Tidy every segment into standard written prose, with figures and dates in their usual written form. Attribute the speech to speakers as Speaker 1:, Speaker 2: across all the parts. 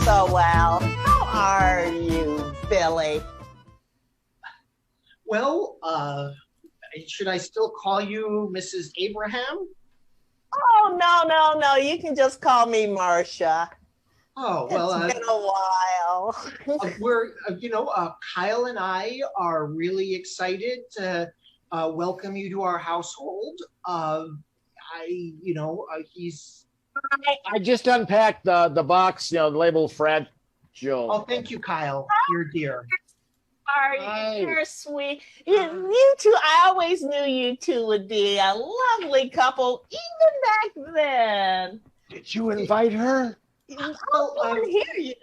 Speaker 1: so well. How are you, Billy?
Speaker 2: Well, should I still call you Mrs. Abraham?
Speaker 1: Oh, no. You can just call me Marcia.
Speaker 2: Oh, well,
Speaker 1: It's been a while.
Speaker 2: Kyle and I are really excited to welcome you to our household. He's.
Speaker 3: I just unpacked the box, labeled Fred Joe.
Speaker 2: Oh, thank you, Kyle. You're dear.
Speaker 1: You're sweet. You two, I always knew you two would be a lovely couple, even back then.
Speaker 3: Did you invite her?
Speaker 1: I can hear you.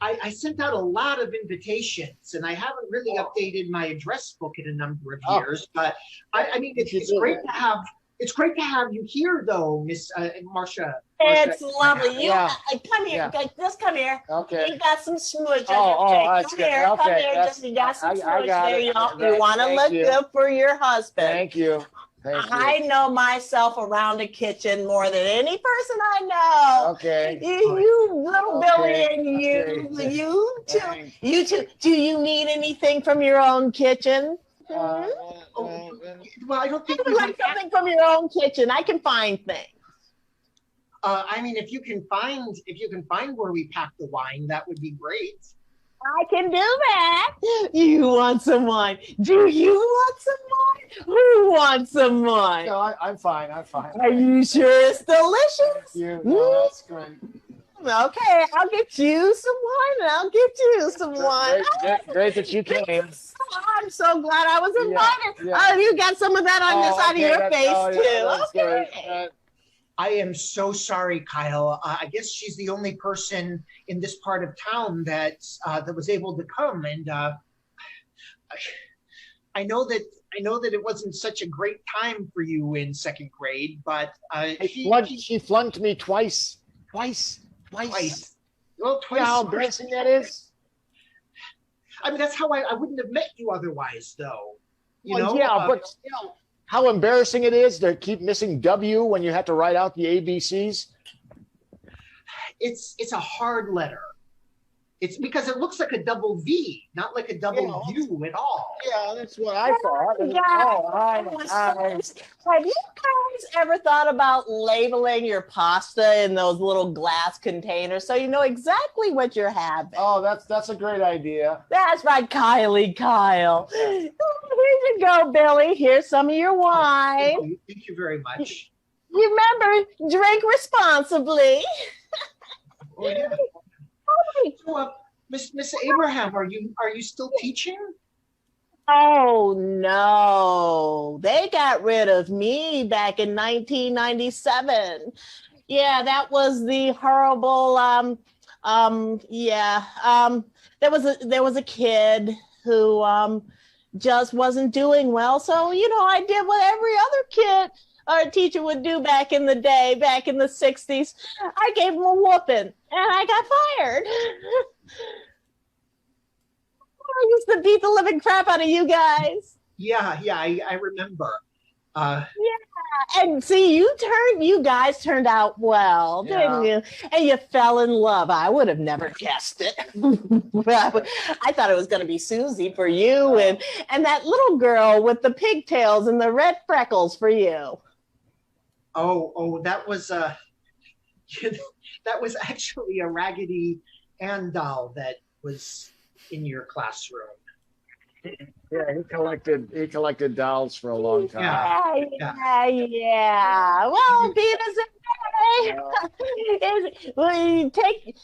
Speaker 2: I sent out a lot of invitations, and I haven't really updated my address book in a number of years. But it's great to have. It's great to have you here, though, Miss Marcia.
Speaker 1: It's lovely. Come here.
Speaker 3: Yeah.
Speaker 1: Just come here.
Speaker 3: Okay.
Speaker 1: You got some smooch.
Speaker 3: That's
Speaker 1: come
Speaker 3: good.
Speaker 1: here.
Speaker 3: Okay.
Speaker 1: Come here. Just you got some smooch there. You want to look
Speaker 3: you.
Speaker 1: good for your husband.
Speaker 3: Thank you.
Speaker 1: I know myself around a kitchen more than any person I know.
Speaker 3: Okay.
Speaker 1: You little Billy, and you too. Do you need anything from your own kitchen?
Speaker 2: Well, I don't think
Speaker 1: you like something from your own kitchen. I can find things.
Speaker 2: If you can find where we pack the wine, that would be great.
Speaker 1: I can do that. You want some wine? Do you want some wine? Who wants some wine?
Speaker 3: No, I'm fine.
Speaker 1: Are you sure it's delicious?
Speaker 3: Thank you. No, that's great.
Speaker 1: Okay, I'll get you some wine, and I'll get you some wine.
Speaker 3: Great that you came.
Speaker 1: I'm so glad I was invited.
Speaker 3: Yeah.
Speaker 1: Oh, you got some of that on the side of your face, too.
Speaker 3: Okay.
Speaker 2: I am so sorry, Kyle. I guess she's the only person in this part of town that was able to come, and I know that it wasn't such a great time for you in second grade, but
Speaker 3: she flunked me twice.
Speaker 2: Well, twice.
Speaker 3: How embarrassing that is.
Speaker 2: That's how I wouldn't have met you otherwise, though.
Speaker 3: But still, how embarrassing it is to keep missing W when you have to write out the ABCs.
Speaker 2: It's a hard letter. It's because it looks like a double V, not like a double U at all.
Speaker 3: Yeah, that's what I thought.
Speaker 1: Have you guys ever thought about labeling your pasta in those little glass containers so you know exactly what you're having?
Speaker 3: Oh, that's a great idea.
Speaker 1: That's right, Kyle. Here you go, Billy. Here's some of your wine.
Speaker 2: Thank you very much.
Speaker 1: Remember, drink responsibly.
Speaker 2: Oh, yeah. So, Miss Abraham, are you still teaching?
Speaker 1: Oh no, they got rid of me back in 1997. Yeah, that was the horrible. There was a kid who just wasn't doing well. So I did what every other kid or teacher would do back in the day, back in the 60s. I gave him a whooping, and I got fired. I used to beat the living crap out of you guys.
Speaker 2: Yeah, I remember.
Speaker 1: Yeah, and see, you guys turned out well, didn't you? And you fell in love. I would have never guessed it. I thought it was going to be Susie for you, and that little girl with the pigtails and the red freckles for you.
Speaker 2: Oh, that was that was actually a Raggedy Ann doll that was in your classroom.
Speaker 3: Yeah, he collected dolls for a long time.
Speaker 1: Yeah. Well, being as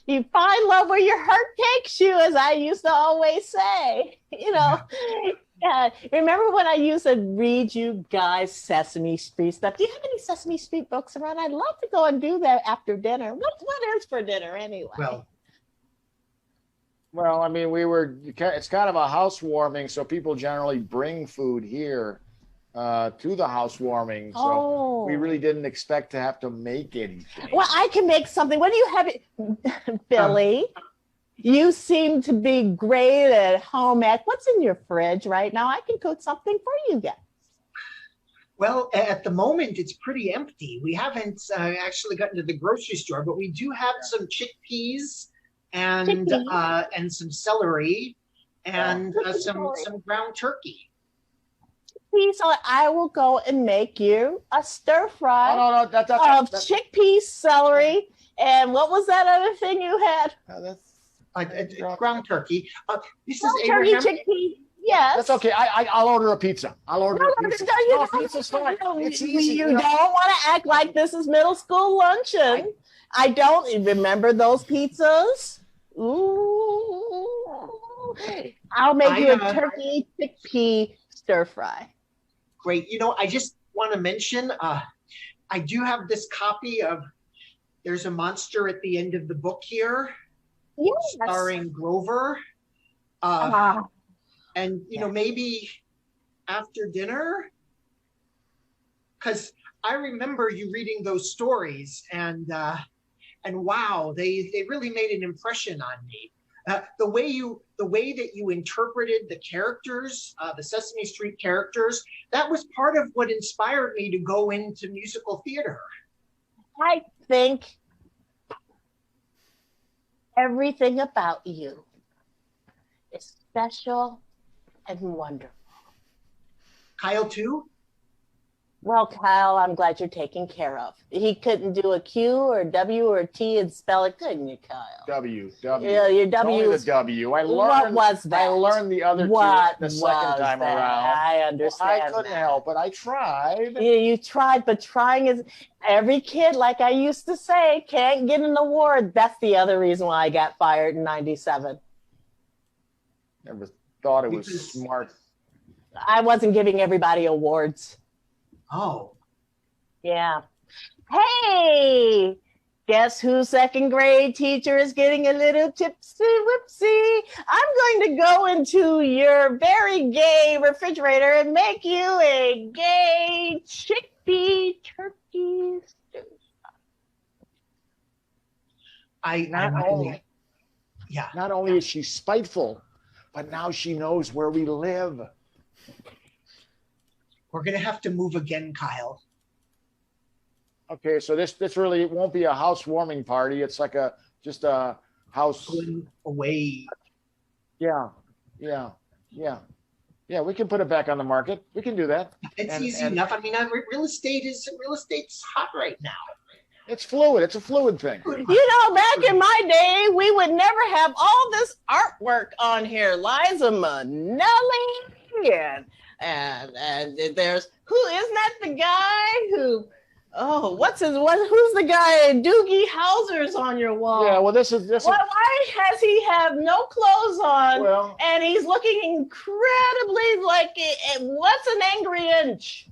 Speaker 1: you find love where your heart takes you, as I used to always say. Remember when I used to read you guys Sesame Street stuff? Do you have any Sesame Street books around? I'd love to go and do that after dinner. What is for dinner anyway?
Speaker 3: Well, it's kind of a housewarming, so people generally bring food here to the housewarming. So we really didn't expect to have to make anything.
Speaker 1: Well, I can make something. What do you have, Billy? You seem to be great at home. What's in your fridge right now? I can cook something for you guys.
Speaker 2: Well, at the moment, it's pretty empty. We haven't actually gotten to the grocery store, but we do have some chickpeas and some celery and some ground turkey.
Speaker 1: So I will go and make you a stir fry
Speaker 3: No,
Speaker 1: of chickpeas, celery, and what was that other thing you had?
Speaker 2: Ground turkey. This is
Speaker 1: turkey,
Speaker 2: Abraham.
Speaker 1: chickpea. Yes.
Speaker 3: That's okay. I'll order a pizza. I'll order a pizza. Pizza's fine. It's easy.
Speaker 1: You don't want to act like this is middle school luncheon. I don't remember those pizzas. Ooh. I'll make you a turkey chickpea stir fry.
Speaker 2: Great. I just want to mention, I do have this copy of There's a Monster at the End of the Book here, starring Grover. And, maybe after dinner, because I remember you reading those stories and wow, they really made an impression on me. The way that you interpreted the characters, the Sesame Street characters, that was part of what inspired me to go into musical theater.
Speaker 1: I think everything about you is special and wonderful.
Speaker 2: Kyle too?
Speaker 1: Well, Kyle, I'm glad you're taken care of. He couldn't do a Q or W or a T and spell it, couldn't you, Kyle?
Speaker 3: W.
Speaker 1: Yeah, your W.
Speaker 3: Only the W.
Speaker 1: What was that?
Speaker 3: I learned the other two the second time around.
Speaker 1: I understand.
Speaker 3: I couldn't help it. I tried.
Speaker 1: Yeah, you tried, but trying is every kid, like I used to say, can't get an award. That's the other reason why I got fired in '97.
Speaker 3: Never thought it was smart.
Speaker 1: I wasn't giving everybody awards.
Speaker 2: Oh.
Speaker 1: Yeah. Hey, guess whose second grade teacher is getting a little tipsy whipsy? I'm going to go into your very gay refrigerator and make you a gay chickpea turkey stew.
Speaker 3: Not only is she spiteful, but now she knows where we live.
Speaker 2: We're going to have to move again, Kyle.
Speaker 3: Okay, so this really won't be a housewarming party. It's like just a house
Speaker 2: going away.
Speaker 3: Yeah. We can put it back on the market. We can do that.
Speaker 2: It's easy enough. I mean, real estate's hot right now.
Speaker 3: It's fluid. It's a fluid thing.
Speaker 1: Back in my day, we would never have all this artwork on here. Liza Minnelli and there's isn't that the guy who who's the guy? Doogie Howser's on your wall.
Speaker 3: Yeah, well, this is
Speaker 1: why has he have no clothes on and he's looking incredibly like what's an angry inch?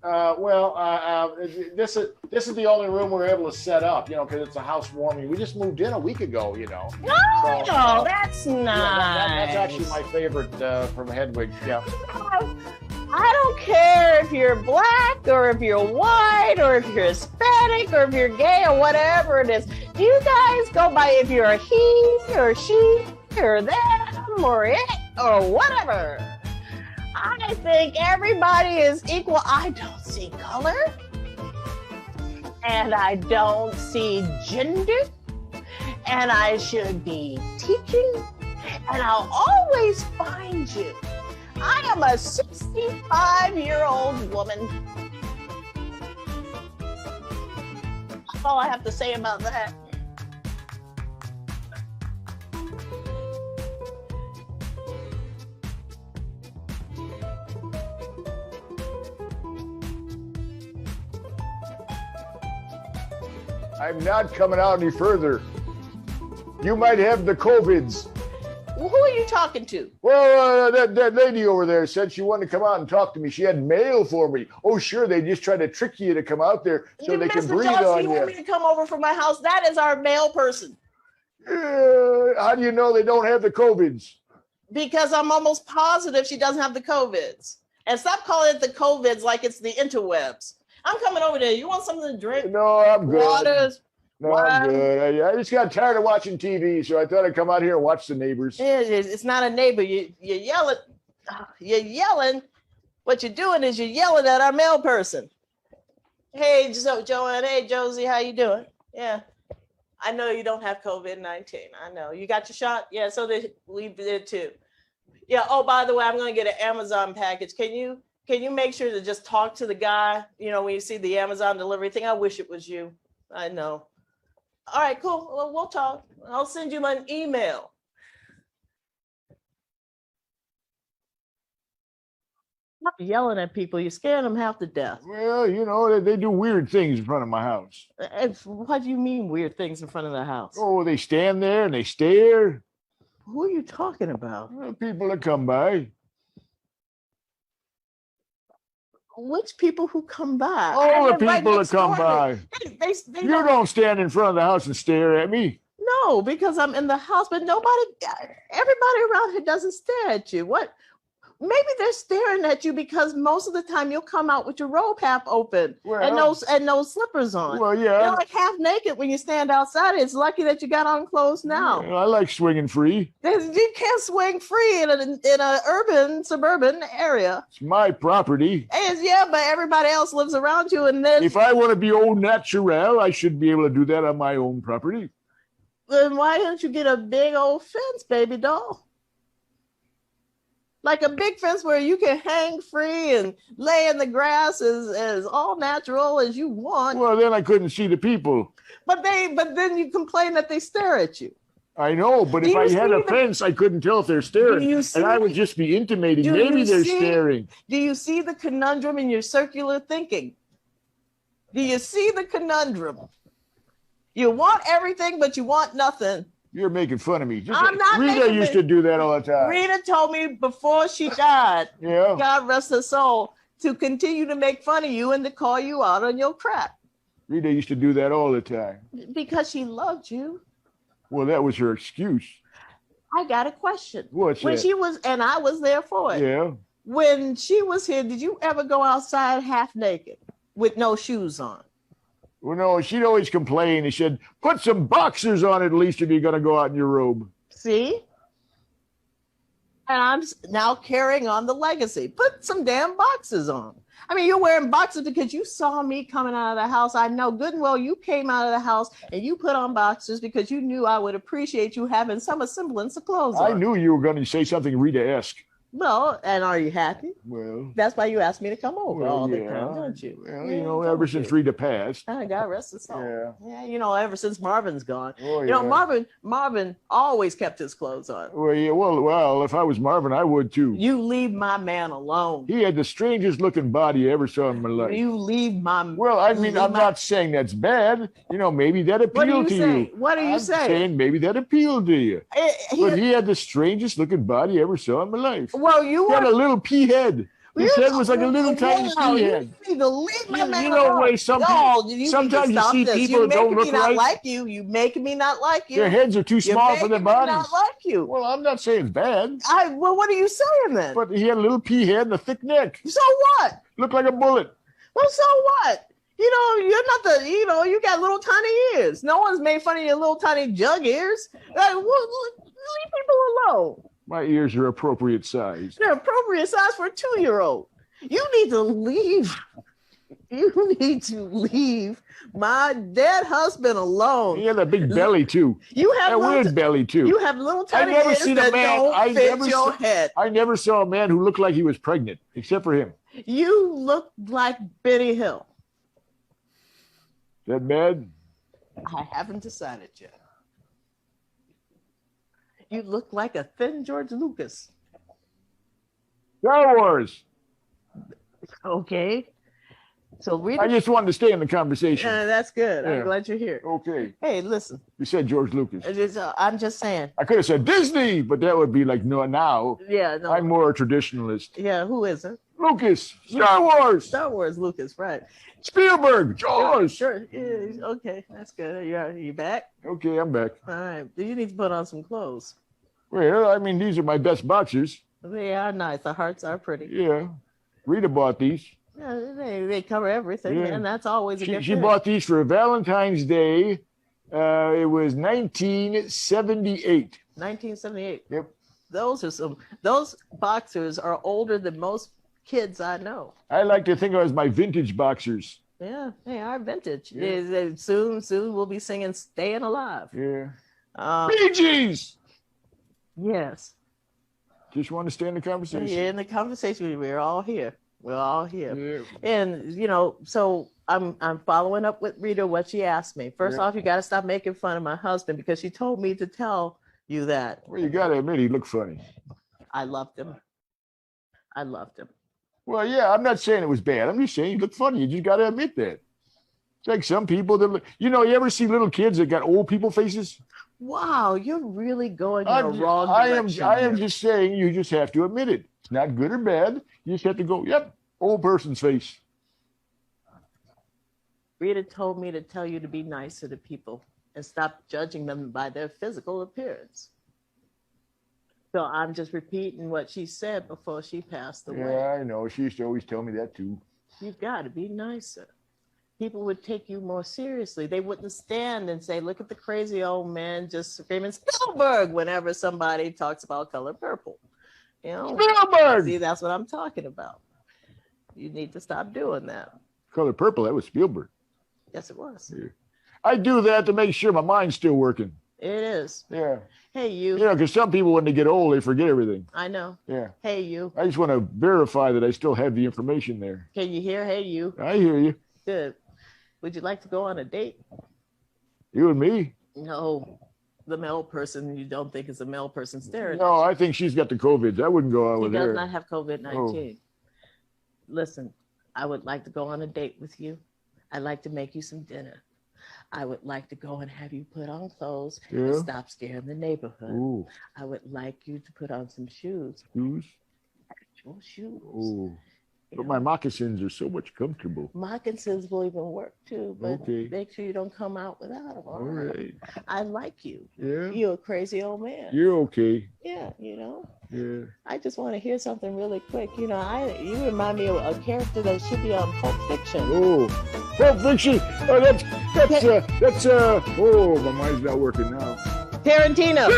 Speaker 3: This is the only room we're able to set up, because it's a housewarming. We just moved in a week ago,
Speaker 1: No, that's nice.
Speaker 3: That's actually my favorite from Hedwig. Yeah.
Speaker 1: I don't care if you're black or if you're white or if you're Hispanic or if you're gay or whatever it is. Do you guys go by if you're a he or she or them or it or whatever? I think everybody is equal. I don't see color and I don't see gender and I should be teaching and I'll always find you. I am a 65-year-old woman. That's all I have to say about that.
Speaker 3: I'm not coming out any further. You might have the COVIDs.
Speaker 1: Well, who are you talking to?
Speaker 3: Well, that lady over there said she wanted to come out and talk to me. She had mail for me. Oh, sure, they just try to trick you to come out there so they can breathe on you.
Speaker 1: You want me to come over from my house? That is our mail person.
Speaker 3: How do you know they don't have the COVIDs?
Speaker 1: Because I'm almost positive she doesn't have the COVIDs. And stop calling it the COVIDs like it's the interwebs. I'm coming over there. You want something to drink?
Speaker 3: No, I'm good.
Speaker 1: Waters.
Speaker 3: No, I'm good. I just got tired of watching TV, so I thought I'd come out here and watch the neighbors.
Speaker 1: It's not a neighbor. You're yelling. You're yelling. What you're doing is you're yelling at our mail person. Hey, Joanne. Hey, Josie. How you doing? Yeah. I know you don't have COVID-19. I know. You got your shot? Yeah, so we did too. Yeah. Oh, by the way, I'm going to get an Amazon package. Can you make sure to just talk to the guy, when you see the Amazon delivery thing? I wish it was you. I know. All right, cool. Well, we'll talk. I'll send you an email. Stop yelling at people. You're scaring them half to death.
Speaker 3: Well, they do weird things in front of my house.
Speaker 1: What do you mean weird things in front of the house?
Speaker 3: Oh, they stand there and they stare.
Speaker 1: Who are you talking about?
Speaker 3: People that come by.
Speaker 1: Which people who come by?
Speaker 3: All the people that come by.
Speaker 1: They
Speaker 3: You don't stand in front of the house and stare at me.
Speaker 1: No, because I'm in the house, but everybody around here doesn't stare at you. What? Maybe they're staring at you because most of the time you'll come out with your robe half open and no slippers on.
Speaker 3: Well, yeah.
Speaker 1: You're like half naked when you stand outside. It's lucky that you got on clothes now.
Speaker 3: Yeah, I like swinging free.
Speaker 1: You can't swing free in an urban, suburban area.
Speaker 3: It's my property.
Speaker 1: Yeah, but everybody else lives around you. And then
Speaker 3: if I want to be au naturel, I should be able to do that on my own property.
Speaker 1: Then why don't you get a big old fence, baby doll? Like a big fence where you can hang free and lay in the grass as all natural as you want.
Speaker 3: Well, then I couldn't see the people.
Speaker 1: But then you complain that they stare at you.
Speaker 3: I know, but if I had a fence, I couldn't tell if they're staring. And I would just be intimating. Maybe they're staring.
Speaker 1: Do you see the conundrum in your circular thinking? Do you see the conundrum? You want everything, but you want nothing.
Speaker 3: You're making fun of me.
Speaker 1: I'm not
Speaker 3: Rita used to do that all the time.
Speaker 1: Rita told me before she died,
Speaker 3: yeah.
Speaker 1: God rest her soul, to continue to make fun of you and to call you out on your crap.
Speaker 3: Rita used to do that all the time.
Speaker 1: Because she loved you.
Speaker 3: Well, that was her excuse.
Speaker 1: I got a question.
Speaker 3: What's
Speaker 1: when
Speaker 3: that?
Speaker 1: She was, and I was there for it.
Speaker 3: Yeah.
Speaker 1: When she was here, did you ever go outside half naked with no shoes on?
Speaker 3: Well, no, she'd always complain. She said, put some boxers on at least if you're going to go out in your robe.
Speaker 1: See? And I'm now carrying on the legacy. Put some damn boxers on. I mean, you're wearing boxers because you saw me coming out of the house. I know good and well you came out of the house and you put on boxers because you knew I would appreciate you having some semblance of clothes on.
Speaker 3: I knew you were going to say something Rita-esque.
Speaker 1: Well, and are you happy?
Speaker 3: Well,
Speaker 1: that's why you asked me to come over all the time, don't you?
Speaker 3: Well, ever since Rita passed.
Speaker 1: God rest his soul. Yeah, ever since Marvin's gone.
Speaker 3: Oh,
Speaker 1: Marvin always kept his clothes on.
Speaker 3: Well, if I was Marvin, I would too.
Speaker 1: You leave my man alone.
Speaker 3: He had the strangest looking body I ever saw in my life.
Speaker 1: You leave my.
Speaker 3: Well, I mean, I'm not saying that's bad. Maybe that appealed to you.
Speaker 1: What are you saying?
Speaker 3: I'm saying maybe that appealed to you. But he had the strangest looking body I ever saw in my life.
Speaker 1: Well,
Speaker 3: he had a little pea head. His head was like a little tiny pea head.
Speaker 1: You need to leave my man
Speaker 3: alone. Sometimes you see people that don't look right.
Speaker 1: You making me not like you.
Speaker 3: Their heads are too small for their bodies.
Speaker 1: Not like you.
Speaker 3: Well, I'm not saying it's bad.
Speaker 1: Well, what are you saying then?
Speaker 3: But he had a little pea head and a thick neck.
Speaker 1: So what?
Speaker 3: Looked like a bullet.
Speaker 1: Well, so what? You're not you got little tiny ears. No one's made fun of your little tiny jug ears. Leave people alone.
Speaker 3: My ears are appropriate size.
Speaker 1: They're appropriate size for a 2-year-old. You need to leave. You need to leave my dead husband alone.
Speaker 3: He had a big belly too.
Speaker 1: You have
Speaker 3: a weird belly too.
Speaker 1: You have little tiny ears that don't fit your head.
Speaker 3: I never saw a man who looked like he was pregnant, except for him.
Speaker 1: You look like Benny Hill.
Speaker 3: Is that bad?
Speaker 1: I haven't decided yet. You look like a thin George Lucas.
Speaker 3: Star Wars.
Speaker 1: Okay. So
Speaker 3: I just wanted to stay in the conversation.
Speaker 1: That's good. Yeah. I'm glad you're here.
Speaker 3: Okay.
Speaker 1: Hey, listen.
Speaker 3: You said George Lucas.
Speaker 1: I'm just saying.
Speaker 3: I could have said Disney, but that would be like no now.
Speaker 1: Yeah, no.
Speaker 3: I'm more a traditionalist.
Speaker 1: Yeah, who isn't?
Speaker 3: Lucas. Star Wars.
Speaker 1: Star Wars, Lucas, right.
Speaker 3: Spielberg. Jaws.
Speaker 1: Sure. Yeah, okay, that's good. Are you back?
Speaker 3: Okay, I'm back.
Speaker 1: All right. You need to put on some clothes.
Speaker 3: Well, I mean, these are my best boxers.
Speaker 1: They are nice. The hearts are pretty.
Speaker 3: Yeah. Rita bought these.
Speaker 1: Yeah, they cover everything, and that's always a good thing.
Speaker 3: She bought these for Valentine's Day. It was 1978.
Speaker 1: 1978.
Speaker 3: Yep.
Speaker 1: Those boxers are older than most kids I know.
Speaker 3: I like to think of as my vintage boxers.
Speaker 1: Yeah, they are vintage.
Speaker 3: Yeah.
Speaker 1: Soon we'll be singing "Staying Alive."
Speaker 3: Yeah.
Speaker 1: Um,
Speaker 3: Bee Gees.
Speaker 1: yes.
Speaker 3: Just want to stay in the conversation.
Speaker 1: Yeah, in the conversation, we're all here. We're all here.
Speaker 3: Yeah.
Speaker 1: And so I'm following up with Rita what she asked me. First off, you got to stop making fun of my husband because she told me to tell you that.
Speaker 3: Well, you got to admit he looked funny.
Speaker 1: I loved him. I loved him.
Speaker 3: Well, yeah, I'm not saying it was bad. I'm just saying he looked funny. You just got to admit that. It's like some people that, you ever see little kids that got old people faces?
Speaker 1: Wow, you're really going in a wrong direction.
Speaker 3: I am just saying you just have to admit it. It's not good or bad. You just have to go, yep, old person's face.
Speaker 1: Rita told me to tell you to be nicer to people and stop judging them by their physical appearance. So I'm just repeating what she said before she passed away.
Speaker 3: Yeah, I know. She used to always tell me that too.
Speaker 1: You've got to be nicer. People would take you more seriously. They wouldn't stand and say, look at the crazy old man just screaming Spielberg whenever somebody talks about Color Purple.
Speaker 3: Spielberg!
Speaker 1: See, that's what I'm talking about. You need to stop doing that.
Speaker 3: Color Purple, that was Spielberg.
Speaker 1: Yes, it was.
Speaker 3: Yeah. I do that to make sure my mind's still working.
Speaker 1: It is.
Speaker 3: Yeah.
Speaker 1: Hey, you.
Speaker 3: Because some people, when they get old, they forget everything.
Speaker 1: I know.
Speaker 3: Yeah.
Speaker 1: Hey, you.
Speaker 3: I just want to verify that I still have the information there.
Speaker 1: Can you hear? Hey, you.
Speaker 3: I hear you.
Speaker 1: Good. Would you like to go on a date?
Speaker 3: You and me?
Speaker 1: No. The male person you don't think is a male person staring.
Speaker 3: No, I think she's got the COVID. I wouldn't go out with her.
Speaker 1: She does not have COVID-19. Listen, I would like to go on a date with you. I'd like to make you some dinner. I would like to go and have you put on clothes and stop scaring the neighborhood.
Speaker 3: Ooh.
Speaker 1: I would like you to put on some shoes.
Speaker 3: Shoes?
Speaker 1: Actual shoes.
Speaker 3: Ooh. But my moccasins are so much comfortable.
Speaker 1: Moccasins will even work too, but make sure you don't come out without them.
Speaker 3: All right.
Speaker 1: I like you.
Speaker 3: Yeah.
Speaker 1: You're a crazy old man.
Speaker 3: You're okay.
Speaker 1: Yeah,
Speaker 3: Yeah.
Speaker 1: I just want to hear something really quick. You remind me of a character that should be on Pulp Fiction.
Speaker 3: Oh, Pulp Fiction. Oh, that's oh, my mind's not working now.
Speaker 1: Tarantino.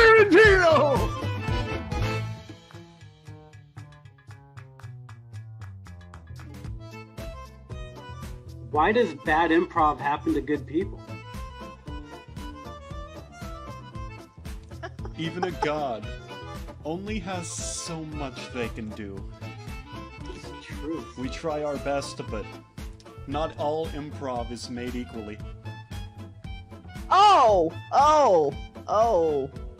Speaker 4: Why does bad improv happen to good people?
Speaker 5: Even a god only has so much they can do.
Speaker 4: It's true.
Speaker 5: We try our best, but not all improv is made equally.
Speaker 1: Oh.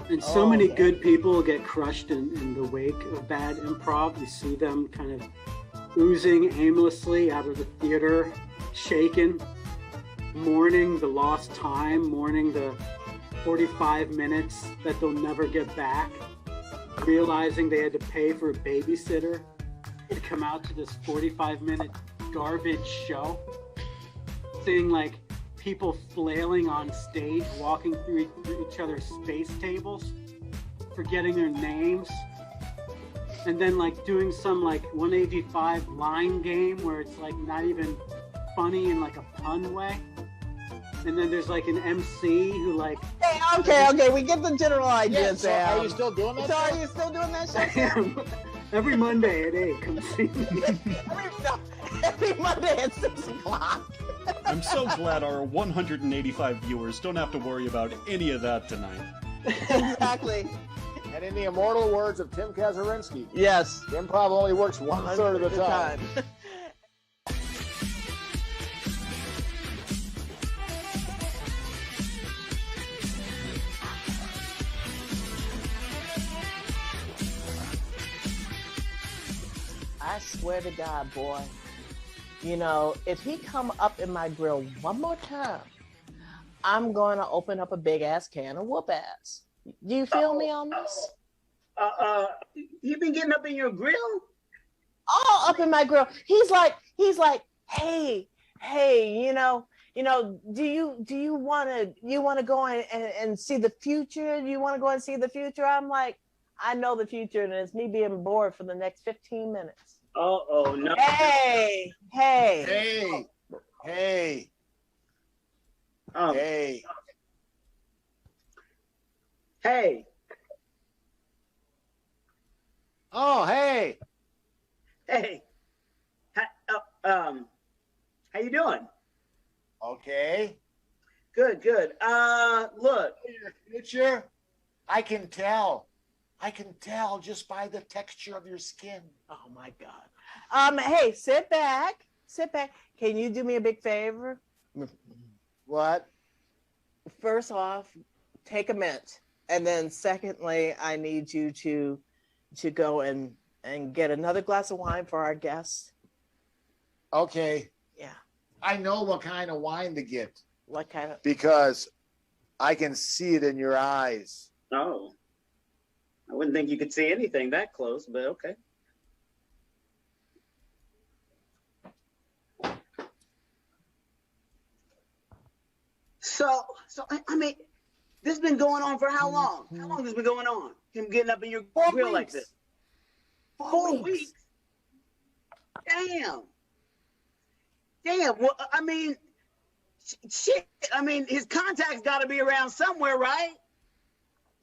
Speaker 4: And so many good people get crushed in the wake of bad improv. You see them kind of oozing aimlessly out of the theater, shaken, mourning the lost time, mourning the 45 minutes that they'll never get back, realizing they had to pay for a babysitter to come out to this 45-minute garbage show, seeing like people flailing on stage, walking through each other's space tables, forgetting their names, and then like doing some like 185 line game where it's like not even funny in like a pun way. And then there's like an MC who like...
Speaker 1: Hey, okay, we get the general idea, Sam.
Speaker 3: Are you still doing that?
Speaker 1: So are you still doing that show?
Speaker 4: Every Monday at 8, come see me.
Speaker 1: Every Monday at 6 o'clock.
Speaker 5: I'm so glad our 185 viewers don't have to worry about any of that tonight.
Speaker 1: Exactly.
Speaker 3: And in the immortal words of Tim Kazurinsky,
Speaker 1: yes,
Speaker 3: improv only works 1/3 of the time.
Speaker 1: I swear to God, boy, if he come up in my grill one more time, I'm going to open up a big ass can of whoop ass. Do you feel me on this?
Speaker 4: You been getting up in your grill?
Speaker 1: All up in my grill. He's like, hey, do you want to go and see the future? Do you want to go and see the future? I'm like, I know the future, and it's me being bored for the next 15 minutes.
Speaker 4: Oh no.
Speaker 1: Hey.
Speaker 3: Hey.
Speaker 4: Hey.
Speaker 3: Oh, hey.
Speaker 4: Hey. How you doing?
Speaker 3: Okay.
Speaker 6: Good. Look.
Speaker 3: Your future, I can tell. I can tell just by the texture of your skin.
Speaker 1: Oh my God. Hey, sit back. Sit back. Can you do me a big favor?
Speaker 3: What?
Speaker 1: First off, take a mint. And then secondly, I need you to go and get another glass of wine for our guests.
Speaker 3: Okay.
Speaker 1: Yeah.
Speaker 3: I know what kind of wine to get.
Speaker 1: What kind of?
Speaker 3: Because I can see it in your eyes.
Speaker 6: Oh. I wouldn't think you could see anything that close, but okay. So I mean, this has been going on for how long? How long has this been going on? Him getting up in your grill like this? 4 weeks. Damn. Well, I mean, shit. I mean, his contact's got to be around somewhere, right?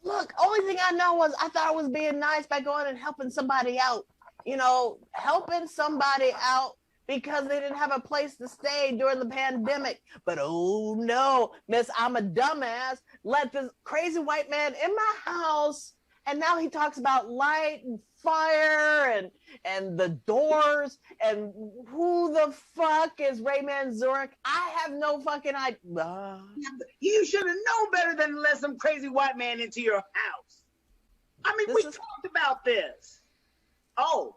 Speaker 1: Look, only thing I know was I thought I was being nice by going and helping somebody out. You know, helping somebody out because they didn't have a place to stay during the pandemic. But oh no, miss, I'm a dumbass. Let this crazy white man in my house, and now he talks about light and fire and the doors and who the fuck is Rayman Zurich? I have no fucking idea.
Speaker 6: You should have known better than to let some crazy white man into your house. I mean, we talked about this. Oh.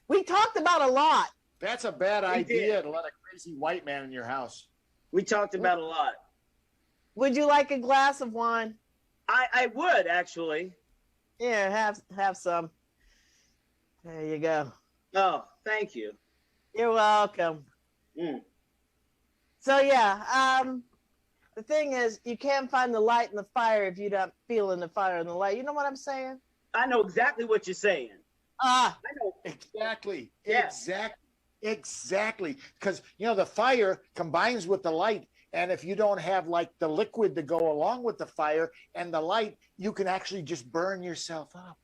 Speaker 1: We talked about a lot.
Speaker 3: That's a bad idea to let a crazy white man in your house.
Speaker 6: We talked about a lot.
Speaker 1: Would you like a glass of wine?
Speaker 6: I would, actually.
Speaker 1: Yeah, have some. There you go.
Speaker 6: Oh, thank you.
Speaker 1: You're welcome. So yeah, the thing is, you can't find the light and the fire if you're not feeling the fire and the light. You know what I'm saying?
Speaker 6: I know exactly what you're saying.
Speaker 1: I
Speaker 6: know.
Speaker 3: Exactly.
Speaker 6: Yeah.
Speaker 3: Exactly. Because, you know, the fire combines with the light. And if you don't have like the liquid to go along with the fire and the light, you can actually just burn yourself up.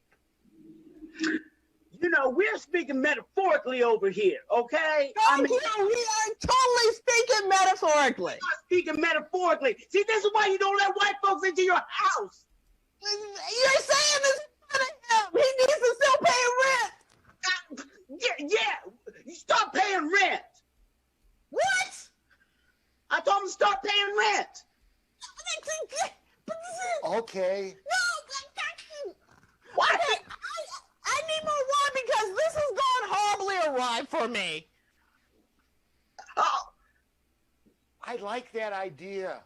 Speaker 6: You know, we're speaking metaphorically over here, okay?
Speaker 1: Thank you. We are totally speaking metaphorically.
Speaker 6: We're not speaking metaphorically. See, this is why you don't let white folks into your house.
Speaker 1: You're saying this to him. He needs to still pay rent.
Speaker 6: Yeah. You start paying rent.
Speaker 1: What?
Speaker 6: I told him to start paying rent.
Speaker 3: Okay.
Speaker 1: No, what? I need more wine because this is going horribly awry for me.
Speaker 6: Oh.
Speaker 3: I like that idea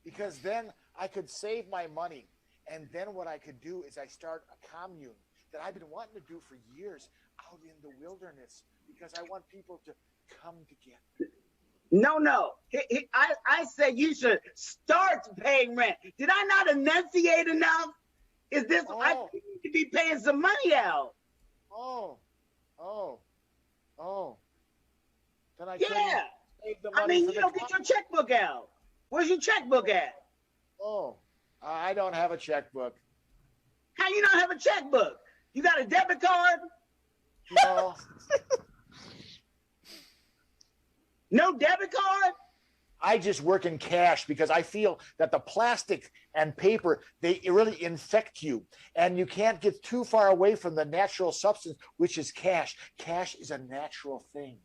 Speaker 3: because then I could save my money. And then what I could do is I start a commune that I've been wanting to do for years out in the wilderness because I want people to come together.
Speaker 6: No. I said you should start paying rent. Did I not enunciate enough? Is this, I need to be paying some money out.
Speaker 3: Oh. Then I
Speaker 6: Yeah.
Speaker 3: save the money.
Speaker 6: I mean, you don't get your checkbook out. Where's your checkbook at?
Speaker 3: Oh, I don't have a checkbook.
Speaker 6: How you not have a checkbook? You got a debit card?
Speaker 3: No.
Speaker 6: No debit card?
Speaker 3: I just work in cash because I feel that the plastic and paper, they really infect you. And you can't get too far away from the natural substance, which is cash. Cash is a natural thing.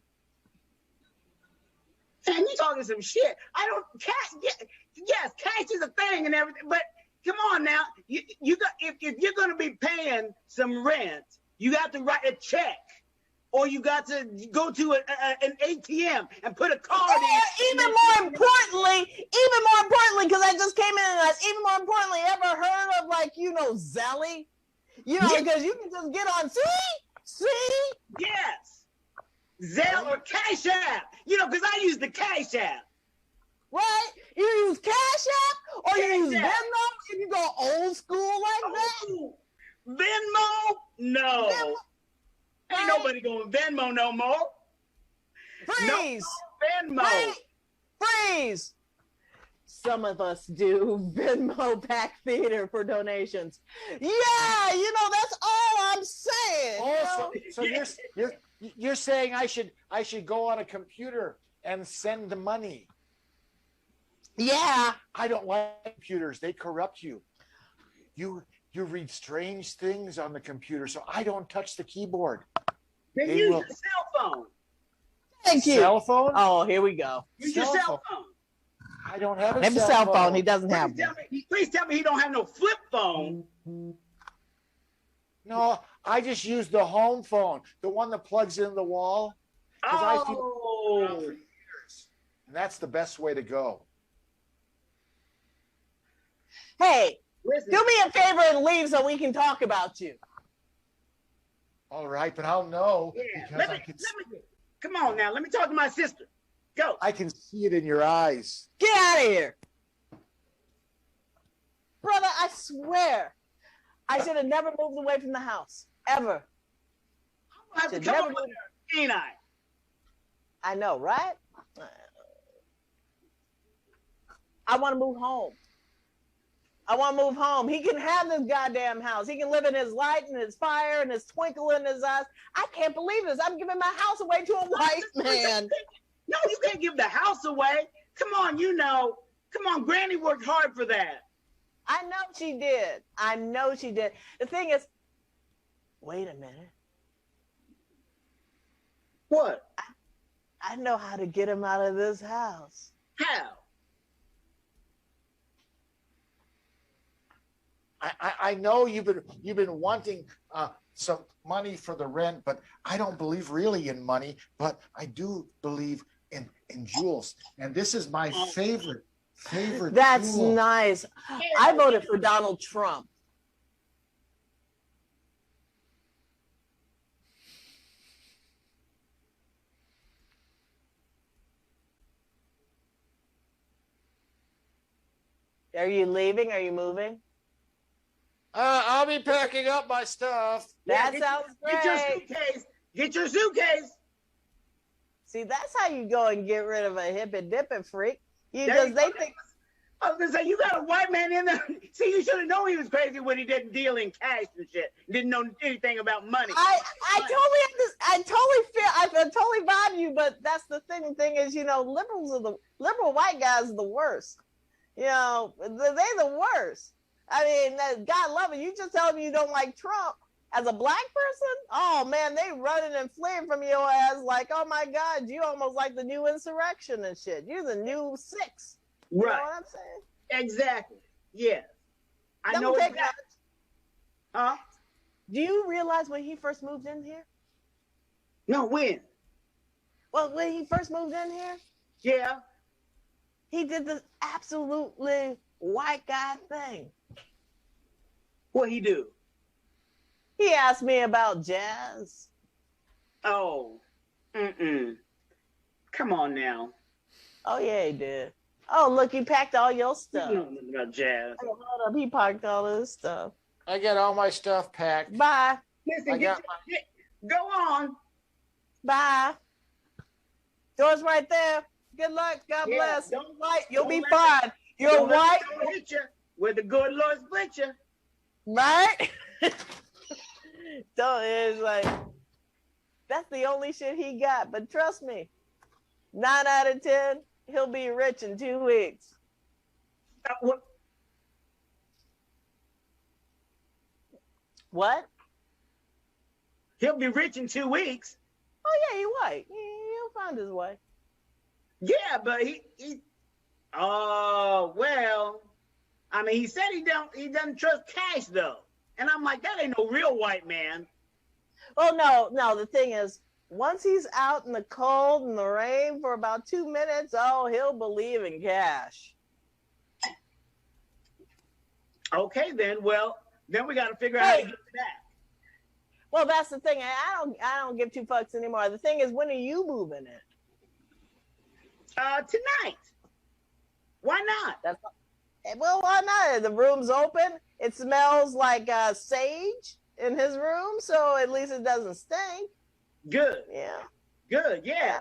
Speaker 6: Man, you talking some shit. I don't, cash, yes, cash is a thing and everything, but come on now. You got, if you're going to be paying some rent, you have to write a check. Or you got to go to an ATM and put a card in.
Speaker 1: Even more importantly, because I just came in and I, even more importantly, ever heard of like, Zelly? Because you can just get on, see?
Speaker 6: Yes. Zelle or Cash App. Because I use the Cash App.
Speaker 1: Right? You use Cash App or you use Venmo if you go old school like that?
Speaker 6: Venmo? No.
Speaker 1: Venmo.
Speaker 6: Ain't nobody going Venmo no more.
Speaker 1: Freeze!
Speaker 6: No, Venmo.
Speaker 1: Freeze! Some of us do Venmo Pack Theater for donations. Yeah, that's all I'm saying.
Speaker 3: Oh, so you're saying I should go on a computer and send the money.
Speaker 1: Yeah.
Speaker 3: I don't like computers. They corrupt you. You read strange things on the computer, so I don't touch the keyboard.
Speaker 6: Then
Speaker 3: They
Speaker 6: use
Speaker 3: will-
Speaker 6: your cell phone.
Speaker 1: Thank you.
Speaker 3: Cell phone?
Speaker 1: Oh, here we go.
Speaker 6: Use your
Speaker 3: Cell
Speaker 6: cell
Speaker 3: phone.
Speaker 6: phone.
Speaker 3: I don't have a
Speaker 1: Have a cell phone. He doesn't have one.
Speaker 6: Please tell me he don't have no flip phone.
Speaker 3: No, I just use the home phone, the one that plugs into the wall. 'Cause I feel around for
Speaker 6: Oh,
Speaker 3: years, and that's the best way to go.
Speaker 1: Hey,
Speaker 6: listen.
Speaker 1: do me a favor and leave so we can talk about you.
Speaker 3: All right, but I'll know
Speaker 6: Yeah,
Speaker 3: because
Speaker 6: let me, come on now. Let me talk to my sister. Go.
Speaker 3: I can see it in your eyes.
Speaker 1: Get out of here. Brother, I swear, I should have never moved away from the house. Ever.
Speaker 6: I have to
Speaker 1: Should
Speaker 6: come
Speaker 1: never
Speaker 6: over
Speaker 1: move-
Speaker 6: there, ain't I?
Speaker 1: I know, right? I want to move home. I want to move home. He can have this goddamn house. He can live in his light and his fire and his twinkle in his eyes. I can't believe this. I'm giving my house away to a white man.
Speaker 6: No, you can't give the house away. Come on, you know. Come on, Granny worked hard for that.
Speaker 1: I know she did. I know she did. The thing is, wait a minute.
Speaker 6: What?
Speaker 1: I know how to get him out of this house.
Speaker 6: How?
Speaker 3: I know you've been wanting some money for the rent, but I don't believe really in money, but I do believe in jewels. And this is my favorite
Speaker 1: That's
Speaker 3: jewel.
Speaker 1: nice. I voted for Donald Trump. Are you leaving? Are you moving?
Speaker 3: I'll be packing up my stuff.
Speaker 1: That
Speaker 6: Yeah,
Speaker 1: sounds
Speaker 6: Get your
Speaker 1: great.
Speaker 6: suitcase. Get your suitcase.
Speaker 1: See, that's how you go and get rid of a hippie dipping freak. You
Speaker 6: There
Speaker 1: just
Speaker 6: you
Speaker 1: they
Speaker 6: go.
Speaker 1: think
Speaker 6: I was gonna say you got a white man in there. See, you should have known he was crazy when he didn't deal in cash and shit. Didn't know anything about money.
Speaker 1: I totally vibe you, but that's the thing. The thing is, you know, liberal white guys are the worst. You know, they're the worst. I mean, God love it. You just tell them you don't like Trump as a black person. Oh man, they running and fleeing from your ass like, oh my God, you almost like the new insurrection and shit. You're the new six. You know
Speaker 6: Right.
Speaker 1: what I'm saying?
Speaker 6: Exactly. Yeah. I
Speaker 1: Let
Speaker 6: know
Speaker 1: me take
Speaker 6: exactly. Huh?
Speaker 1: Do you realize when he first moved in here?
Speaker 6: No, when?
Speaker 1: Well, when he first moved in here,
Speaker 6: Yeah.
Speaker 1: he did this absolutely white guy thing.
Speaker 6: What he do?
Speaker 1: He asked me about jazz.
Speaker 6: Oh. Come on now.
Speaker 1: Oh yeah, he did. Oh look, he packed all your
Speaker 6: You
Speaker 1: stuff.
Speaker 6: know nothing about jazz.
Speaker 1: Oh, hold up, he packed all his stuff.
Speaker 3: I got all my stuff packed.
Speaker 1: Bye,
Speaker 6: Listen,
Speaker 3: I got
Speaker 6: go on.
Speaker 1: bye. Door's right there. Good luck. God
Speaker 6: Yeah,
Speaker 1: bless.
Speaker 6: don't-
Speaker 1: White, you'll
Speaker 6: don't
Speaker 1: be
Speaker 6: let
Speaker 1: fine. You're
Speaker 6: Don't let
Speaker 1: white,
Speaker 6: the door hit you where the good Lord split you.
Speaker 1: right? So it's like that's the only shit he got. But trust me, 9 out of 10, he'll be rich in 2 weeks. What?
Speaker 6: He'll be rich in 2 weeks.
Speaker 1: Oh yeah, he white. He'll find his way.
Speaker 6: Yeah, but he oh well. I mean, he said he doesn't trust cash though. And I'm like, that ain't no real white man.
Speaker 1: Oh no. The thing is, once he's out in the cold and the rain for about 2 minutes, oh, he'll believe in cash.
Speaker 6: Okay, then. Well, then we got to figure out how to get to that.
Speaker 1: Well, that's the thing. I don't give 2 fucks anymore. The thing is, when are you moving in?
Speaker 6: Tonight. Why not?
Speaker 1: Well, why not? The room's open. It smells like sage in his room, so at least it doesn't stink.
Speaker 6: Good.
Speaker 1: Yeah.
Speaker 6: Good. Yeah.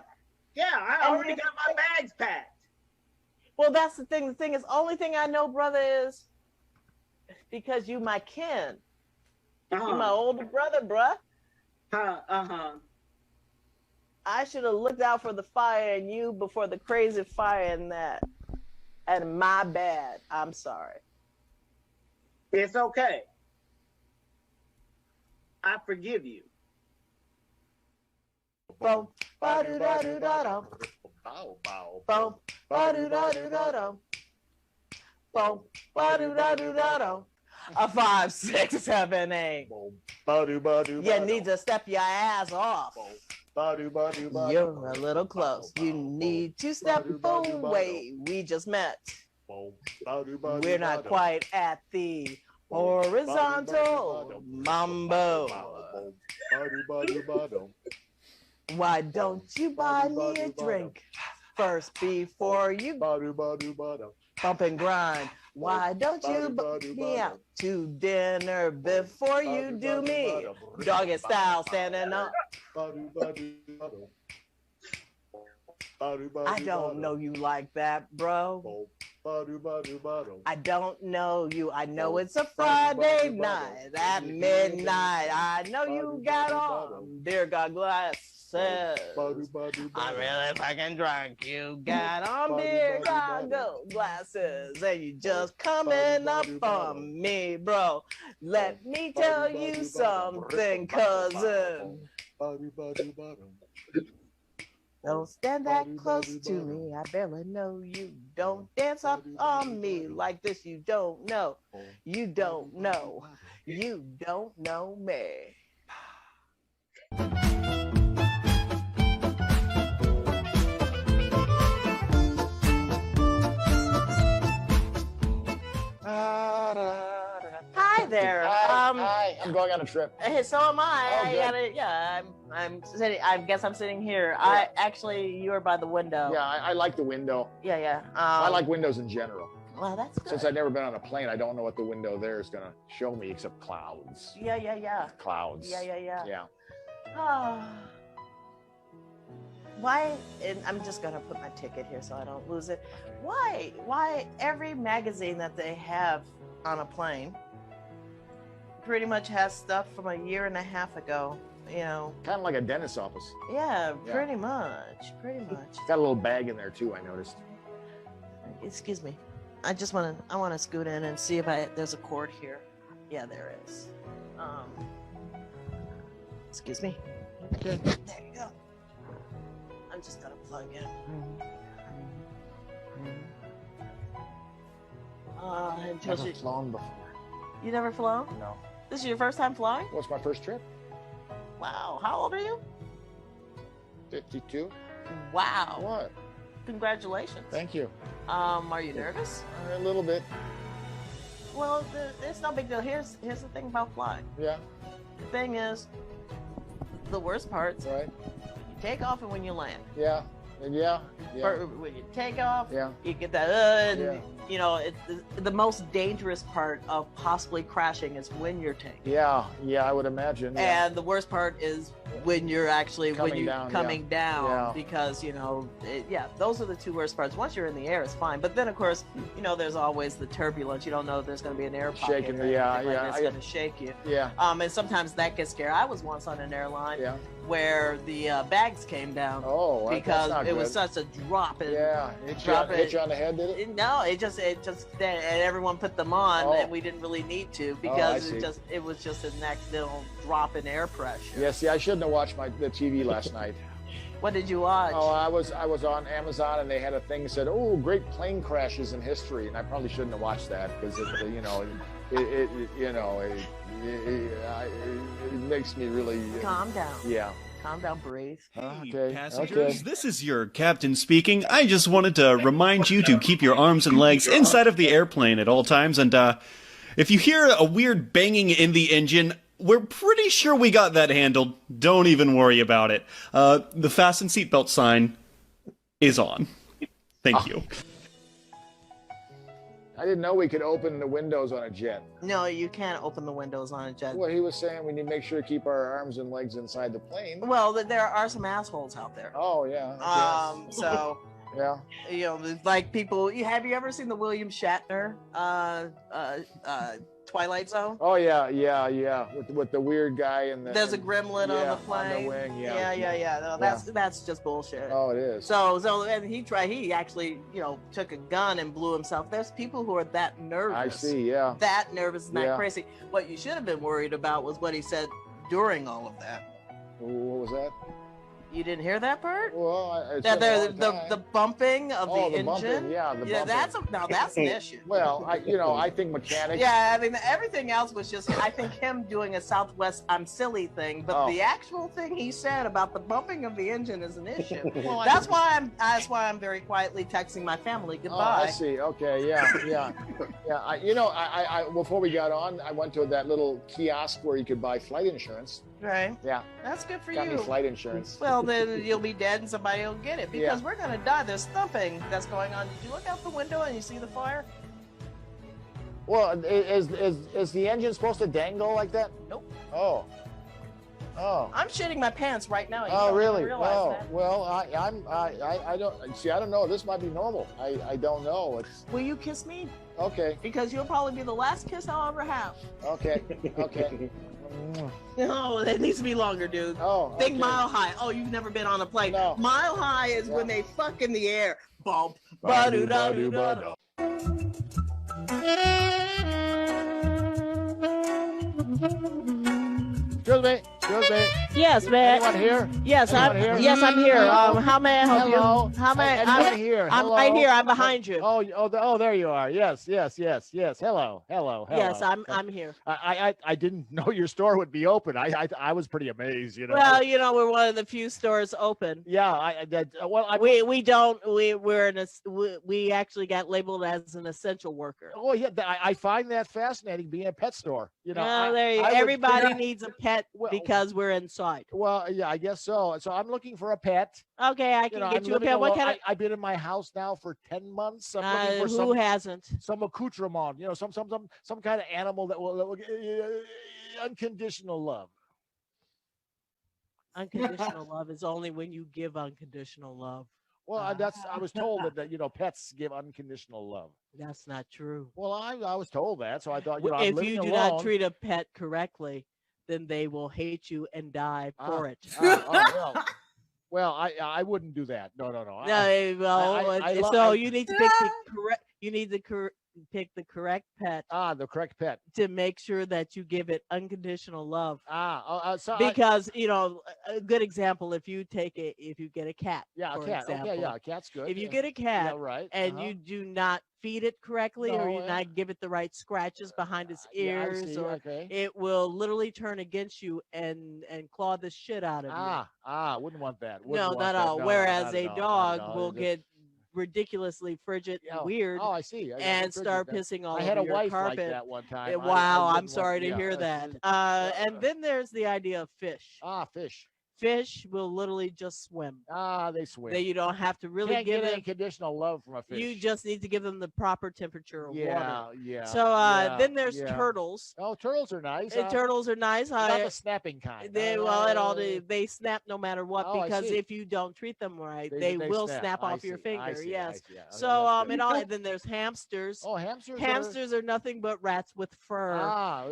Speaker 6: Yeah. I
Speaker 1: And
Speaker 6: already got my bags packed.
Speaker 1: Well, that's the thing. The thing is, only thing I know, brother, is because you my kin. You my older brother, bruh.
Speaker 6: Uh-huh.
Speaker 1: I should have looked out for the fire in you before the crazy fire in that. And my bad. I'm sorry.
Speaker 6: It's okay. I forgive you.
Speaker 1: Boom, ba-do-da-do-da-dum. Boom, ba-do-da-do-da-dum. Boom, ba-do-da-do-da-dum. A 5, 6, 7, 8. You need to step your ass off. You're a little close. You need to step away. We just met. We're not quite at the horizontal mambo. Why don't you buy me a drink first before you bump and grind? Why don't you book me out to dinner before you do me? Doggy style standing up. I don't know you like that, bro. I don't know you. I know it's a Friday night at midnight. I know you got on beer got glasses. I'm really fucking drunk. You got on beer goggle glasses and you just coming up on me, bro. Let me tell you something, cousin. Don't stand that close to me. I barely know you. Don't dance up on me like this. You don't know. You don't know. You don't know me. Hi there.
Speaker 3: Hi, I'm going on a trip.
Speaker 1: Hey, so am I.
Speaker 3: Oh,
Speaker 1: I
Speaker 3: good.
Speaker 1: gotta, yeah, I'm sitting. I guess I'm sitting here. You were by the window.
Speaker 3: Yeah, I like the window.
Speaker 1: Yeah.
Speaker 3: I like windows in general.
Speaker 1: Well, that's good.
Speaker 3: Since I've never been on a plane, I don't know what the window there is going to show me except clouds.
Speaker 1: Yeah.
Speaker 3: Clouds.
Speaker 1: Yeah.
Speaker 3: Yeah.
Speaker 1: Why? And I'm just gonna put my ticket here so I don't lose it. Why every magazine that they have on a plane pretty much has stuff from a year and a half ago? You know.
Speaker 3: Kind of like a dentist's office.
Speaker 1: Yeah,
Speaker 3: Yeah.
Speaker 1: pretty much.
Speaker 3: Got a little bag in there too, I noticed.
Speaker 1: Excuse me. I want to scoot in and see if there's a cord here. Yeah, there is. Excuse me.
Speaker 3: Good.
Speaker 1: There you go. I'm just gonna plug in.
Speaker 3: Never flown before.
Speaker 1: You never flown?
Speaker 3: No.
Speaker 1: This is your first time flying?
Speaker 3: What's my first trip?
Speaker 1: Wow. How old are you?
Speaker 3: 52.
Speaker 1: Wow.
Speaker 3: What?
Speaker 1: Congratulations.
Speaker 3: Thank you.
Speaker 1: Are you nervous?
Speaker 3: A little bit.
Speaker 1: Well, it's no big deal. Here's the thing about flying.
Speaker 3: Yeah.
Speaker 1: The thing is, the worst parts,
Speaker 3: Right.
Speaker 1: you take off and when you land.
Speaker 3: Yeah. Yeah.
Speaker 1: When you take off,
Speaker 3: Yeah.
Speaker 1: you get that,
Speaker 3: Yeah.
Speaker 1: you know, the most dangerous part of possibly crashing is when you're taking.
Speaker 3: Yeah. I would imagine. Yeah.
Speaker 1: And the worst part is when you're actually
Speaker 3: Coming down,
Speaker 1: coming down,
Speaker 3: Yeah.
Speaker 1: because those are the two worst parts. Once you're in the air, it's fine, but then of course, there's always the turbulence. You don't know if there's going to be an air pocket
Speaker 3: Shaking,
Speaker 1: or anything
Speaker 3: yeah,
Speaker 1: like
Speaker 3: yeah,
Speaker 1: that's going to shake you.
Speaker 3: Yeah.
Speaker 1: And sometimes that gets scary. I was once on an airline
Speaker 3: Yeah.
Speaker 1: where the bags came down
Speaker 3: Oh, that's
Speaker 1: because
Speaker 3: not
Speaker 1: it was
Speaker 3: good.
Speaker 1: such a drop. And
Speaker 3: Yeah. Hit you on the head, did it?
Speaker 1: No, it just and everyone put them on,
Speaker 3: Oh.
Speaker 1: and we didn't really need to because
Speaker 3: see.
Speaker 1: it was just an accidental drop in air pressure.
Speaker 3: Yeah. See, I shouldn't have watched the TV last night.
Speaker 1: What did you watch?
Speaker 3: Oh, I was on Amazon and they had a thing that said, "Oh, great plane crashes in history," and I probably shouldn't have watched that because it makes me really.
Speaker 1: Calm down.
Speaker 3: Yeah.
Speaker 1: Calm down, breathe.
Speaker 3: Okay.
Speaker 5: Passengers,
Speaker 3: Okay.
Speaker 5: this is your captain speaking. I just wanted to remind you to keep your arms and legs inside of the airplane at all times, and if you hear a weird banging in the engine, we're pretty sure we got that handled. Don't even worry about it. The fasten seatbelt sign is on. Thank you.
Speaker 3: I didn't know we could open the windows on a jet.
Speaker 1: No, you can't open the windows on a jet.
Speaker 3: Well, he was saying we need to make sure to keep our arms and legs inside the plane.
Speaker 1: Well, there are some assholes out there.
Speaker 3: Oh yeah.
Speaker 1: So
Speaker 3: Yeah.
Speaker 1: You know, there's like people. Have you ever seen the William Shatner Twilight Zone?
Speaker 3: Oh yeah. With the weird guy and the.
Speaker 1: There's a gremlin on the plane.
Speaker 3: On the wing. Yeah.
Speaker 1: Yeah. No, that's just bullshit.
Speaker 3: Oh, it is.
Speaker 1: So and he actually, you know, took a gun and blew himself. There's people who are that nervous.
Speaker 3: I see. Yeah.
Speaker 1: That nervous and that crazy. What you should have been worried about was what he said during all of that.
Speaker 3: What was that?
Speaker 1: You didn't hear that part?
Speaker 3: Well,
Speaker 1: the bumping of the engine.
Speaker 3: Bumping, yeah, the bumping.
Speaker 1: That's an issue.
Speaker 3: Well, I think mechanics.
Speaker 1: Yeah, I mean everything else was just I think him doing a Southwest I'm silly thing, but the actual thing he said about the bumping of the engine is an issue. Well, that's why I'm very quietly texting my family goodbye.
Speaker 3: Oh, I see. Okay, yeah. I before we got on, I went to that little kiosk where you could buy flight insurance.
Speaker 1: Right.
Speaker 3: Yeah.
Speaker 1: That's good for
Speaker 3: Got
Speaker 1: you.
Speaker 3: me flight insurance.
Speaker 1: Well, then you'll be dead and somebody will get it because we're gonna die. There's thumping that's going on. Did you look out the window and you see the fire?
Speaker 3: Well, is the engine supposed to dangle like that?
Speaker 1: Nope.
Speaker 3: Oh.
Speaker 1: I'm shitting my pants right now.
Speaker 3: Oh, really?
Speaker 1: That.
Speaker 3: Well, I don't see. I don't know. This might be normal. I don't know.
Speaker 1: Will you kiss me?
Speaker 3: Okay.
Speaker 1: Because you'll probably be the last kiss I'll ever have.
Speaker 3: Okay.
Speaker 1: No, it needs to be longer, dude.
Speaker 3: Oh.
Speaker 1: Think Mile High. Oh, you've never been on a plane.
Speaker 3: No.
Speaker 1: Mile High is when they fuck in the air. Bump. Ba-do-da-do-da-do.
Speaker 3: Excuse me.
Speaker 1: Yes, man.
Speaker 3: Anyone here?
Speaker 1: Yes,
Speaker 3: Anyone here?
Speaker 1: Yes, I'm here. How may I help
Speaker 3: Hello.
Speaker 1: you? How may
Speaker 3: Anyone here?
Speaker 1: I'm
Speaker 3: Hello?
Speaker 1: right here. I'm behind you.
Speaker 3: Oh, there you are. Yes. Hello.
Speaker 1: Yes, I'm here.
Speaker 3: I didn't know your store would be open. I was pretty amazed, you know.
Speaker 1: Well, you know, we're one of the few stores open.
Speaker 3: Yeah,
Speaker 1: We actually got labeled as an essential worker.
Speaker 3: Oh yeah, I find that fascinating being a pet store. You know,
Speaker 1: everybody needs a pet
Speaker 3: Well,
Speaker 1: because we're inside.
Speaker 3: Well, yeah, I guess so. So I'm looking for a pet.
Speaker 1: Okay, I can get you a pet. What kind of?
Speaker 3: I've been in my house now for 10 months. I'm looking for
Speaker 1: who hasn't?
Speaker 3: Some accoutrement. You know, some kind of animal that will unconditional love.
Speaker 1: Unconditional love is only when you give unconditional love.
Speaker 3: Well, I was told that pets give unconditional love.
Speaker 1: That's not true.
Speaker 3: Well, I was told that, so I thought
Speaker 1: if you do not treat a pet correctly, then they will hate you and die for it.
Speaker 3: Well, I wouldn't do that. No.
Speaker 1: So you need to pick the correct. You need to pick the correct pet.
Speaker 3: The correct pet
Speaker 1: to make sure that you give it unconditional love.
Speaker 3: Because
Speaker 1: a good example if you get a cat.
Speaker 3: Yeah, a cat.
Speaker 1: Example,
Speaker 3: okay, yeah, a cat's good.
Speaker 1: If you get a cat,
Speaker 3: right,
Speaker 1: and you do not feed it correctly, or you not give it the right scratches behind its ears, it will literally turn against you and claw the shit out of you.
Speaker 3: Wouldn't want that.
Speaker 1: Not at all. Whereas a dog will get ridiculously frigid and weird.
Speaker 3: Oh, I see.
Speaker 1: And start pissing all over your carpet.
Speaker 3: I had a wife like that one time.
Speaker 1: Wow, I'm sorry to hear that. And then there's the idea of fish.
Speaker 3: Fish.
Speaker 1: Fish will literally just swim.
Speaker 3: They swim.
Speaker 1: You don't have to really give them
Speaker 3: unconditional love from a fish.
Speaker 1: You just need to give them the proper temperature of water.
Speaker 3: Yeah.
Speaker 1: So then there's turtles.
Speaker 3: Oh, turtles are nice.
Speaker 1: Turtles are nice.
Speaker 3: Not the snapping kind.
Speaker 1: They snap no matter what because if you don't treat them right, they will snap off your finger. Yes. So and then there's hamsters.
Speaker 3: Oh, hamsters.
Speaker 1: Hamsters are nothing but rats with fur.
Speaker 3: I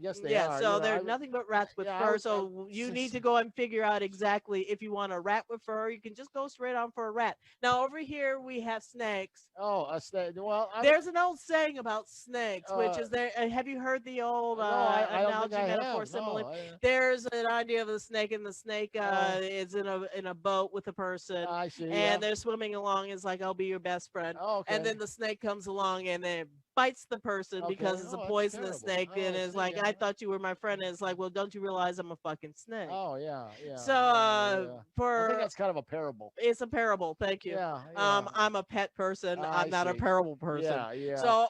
Speaker 3: guess they are.
Speaker 1: So they're nothing but rats with fur. So you need to go and figure out exactly if you want a rat with fur. You can just go straight on for a rat. Now over here we have snakes.
Speaker 3: Oh, a snake. Well,
Speaker 1: there's an old saying about snakes, which is there. Have you heard the old analogy, metaphor, simile? There's an idea of a snake, and the snake is in a boat with a person.
Speaker 3: I see.
Speaker 1: And they're swimming along. It's like, I'll be your best friend.
Speaker 3: Oh, okay.
Speaker 1: And then the snake comes along and then bites the person because it's a poisonous snake, and it's like, I thought you were my friend, and it's like, well, don't you realize I'm a fucking snake?
Speaker 3: Oh yeah.
Speaker 1: So
Speaker 3: I think that's kind of a parable.
Speaker 1: It's a parable. Thank you.
Speaker 3: Yeah.
Speaker 1: I'm a pet person. I'm not a parable person.
Speaker 3: Yeah.
Speaker 1: So